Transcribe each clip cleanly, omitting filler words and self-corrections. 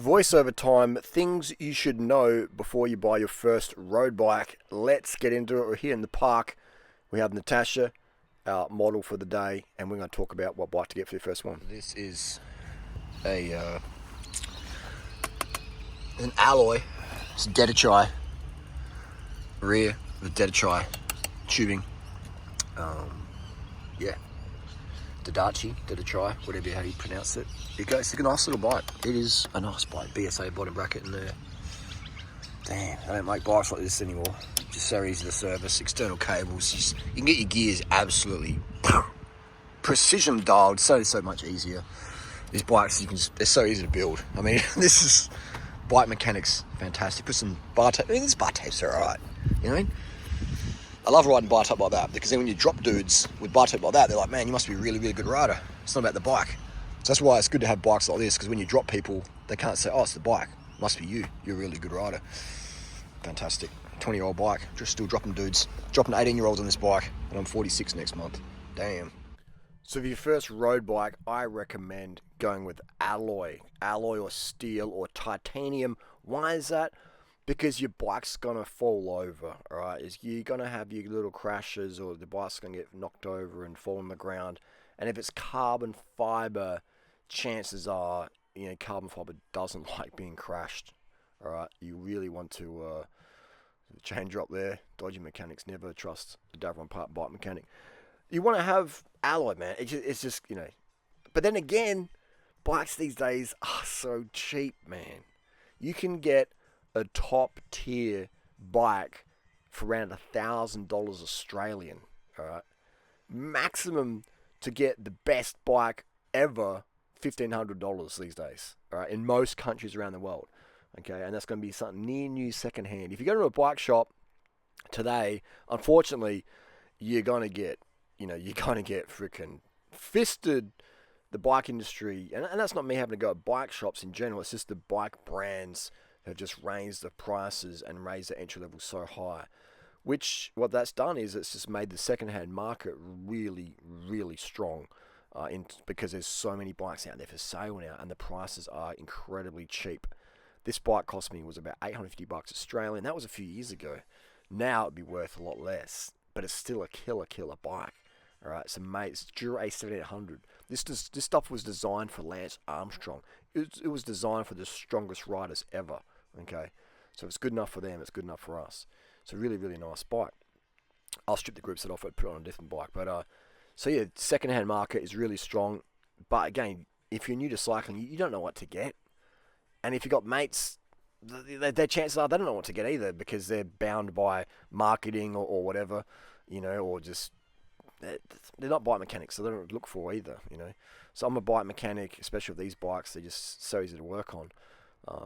Voiceover time, things you should know before you buy your first road bike. Let's get into it. We're here in the park. We have Natasha, our model for the day, and we're going to talk about what bike to get for your first one. This is an alloy. It's a Dedichai rear with Dedichai tubing. Yeah. Dedichai, whatever how you pronounce it. It's a nice little bike. It is a nice bike. BSA bottom bracket in there. Damn, I don't make bikes like this anymore. Just so easy to service. External cables. You can get your gears absolutely precision dialed. So much easier. These bikes, they're so easy to build. I mean, this is bike mechanics. Fantastic. Put some bar tape. I mean, this bar tapes are alright. You know what I mean? I love riding bar tape like that, because then when you drop dudes with bar tape like that, they're like, man, you must be a really, really good rider. It's not about the bike. So that's why it's good to have bikes like this, because when you drop people, they can't say, oh, it's the bike. It must be you. You're a really good rider. Fantastic. 20-year-old bike. Just still dropping dudes. Dropping 18-year-olds on this bike, and I'm 46 next month. Damn. So for your first road bike, I recommend going with alloy or steel or titanium. Why is that? Because your bike's gonna fall over, alright? You're gonna have your little crashes, or the bike's gonna get knocked over and fall on the ground. And if it's carbon fiber, chances are, carbon fiber doesn't like being crashed, alright? You really want to, chain drop there. Dodgy mechanics never trust the Davron Park bike mechanic. You want to have alloy, man. It's just, But then again, bikes these days are so cheap, man. You can get a top tier bike for around $1,000 Australian. All right, maximum to get the best bike ever, $1,500 these days. All right, in most countries around the world. Okay, and that's going to be something near new secondhand. If you go to a bike shop today, unfortunately, you're gonna get freaking fisted. The bike industry, and that's not me having to go at bike shops in general. It's just the bike brands have just raised the prices and raised the entry level so high, which what that's done is it's just made the second-hand market really, really strong, because there's so many bikes out there for sale now, and the prices are incredibly cheap. This bike cost me was about $850 Australian. That was a few years ago. Now it'd be worth a lot less, but it's still a killer bike. All right, so mate, it's Dura 7800. This stuff was designed for Lance Armstrong. It was designed for the strongest riders ever. Okay, so if it's good enough for them, it's good enough for us. It's a really, really nice bike. I'll strip the group set off and put it on a different bike. But so yeah, second-hand market is really strong. But again, if you're new to cycling, you don't know what to get. And if you've got mates, their chances are they don't know what to get either, because they're bound by marketing or whatever, or just they're not bike mechanics, so they don't look for either, So I'm a bike mechanic, especially with these bikes. They're just so easy to work on.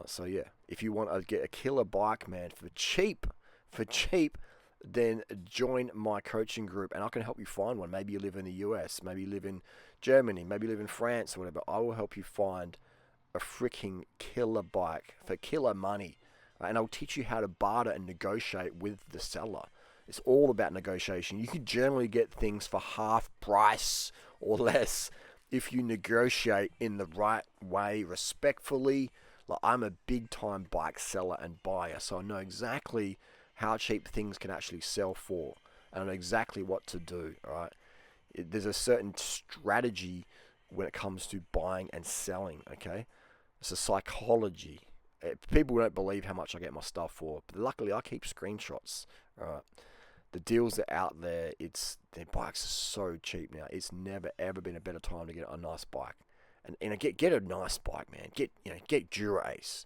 So yeah, if you want to get a killer bike, man, for cheap, then join my coaching group, and I can help you find one. Maybe you live in the US, maybe you live in Germany, maybe you live in France or whatever. I will help you find a freaking killer bike for killer money, and I'll teach you how to barter and negotiate with the seller. It's all about negotiation. You can generally get things for half price or less if you negotiate in the right way, respectfully. Like, I'm a big time bike seller and buyer, so I know exactly how cheap things can actually sell for, and I know exactly what to do. All right, there's a certain strategy when it comes to buying and selling. Okay, it's a psychology. People don't believe how much I get my stuff for, but luckily I keep screenshots. All right. The deals that are out there, their bikes are so cheap now. It's never ever been a better time to get a nice bike, and get a nice bike, man. Get Dura Ace,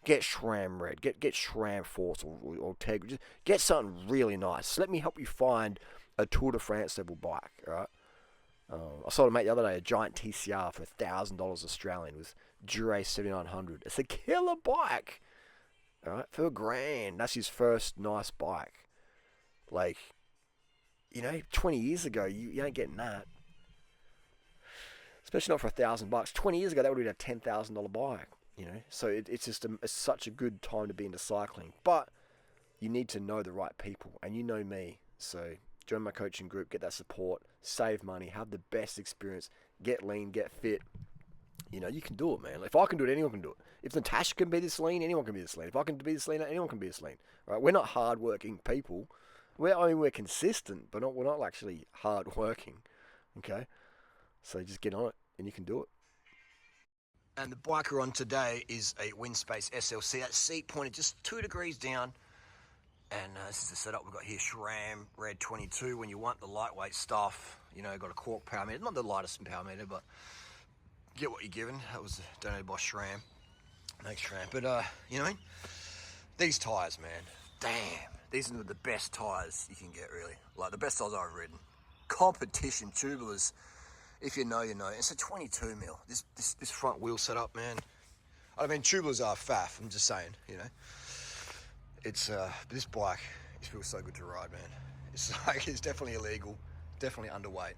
get SRAM Red, get SRAM Force or Tegra. Just get something really nice. Let me help you find a Tour de France level bike. All right. I saw a mate the other day a giant TCR for $1,000 Australian with Dura 7900. It's a killer bike. All right, for $1,000. That's his first nice bike. Like, 20 years ago, you ain't getting that. Especially not for $1,000. 20 years ago, that would have been a $10,000 bike. So it's just it's such a good time to be into cycling. But you need to know the right people, and you know me. So join my coaching group, get that support, save money, have the best experience, get lean, get fit. You know, you can do it, man. If I can do it, anyone can do it. If Natasha can be this lean, anyone can be this lean. If I can be this lean, anyone can be this lean. Right? We're not hard-working people. We're consistent, but we're not actually hard-working. Okay? So just get on it, and you can do it. And the bike we're on today is a Windspace SLC. That seat pointed just 2 degrees down. And this is the setup we've got here, SRAM Red 22. When you want the lightweight stuff, you know, got a cork power meter. Not the lightest power meter, but get what you're given. That was donated by SRAM. Thanks, SRAM. But, you know what I mean? These tyres, man. Damn. These are the best tyres you can get, really. Like, the best tyres I've ridden. Competition tubulars. If you know, you know. It's a 22 mil. This front wheel setup, man. I mean, tubulars are faff. I'm just saying, you know. It's this bike, it feels so good to ride, man. It's like, it's definitely illegal, definitely underweight.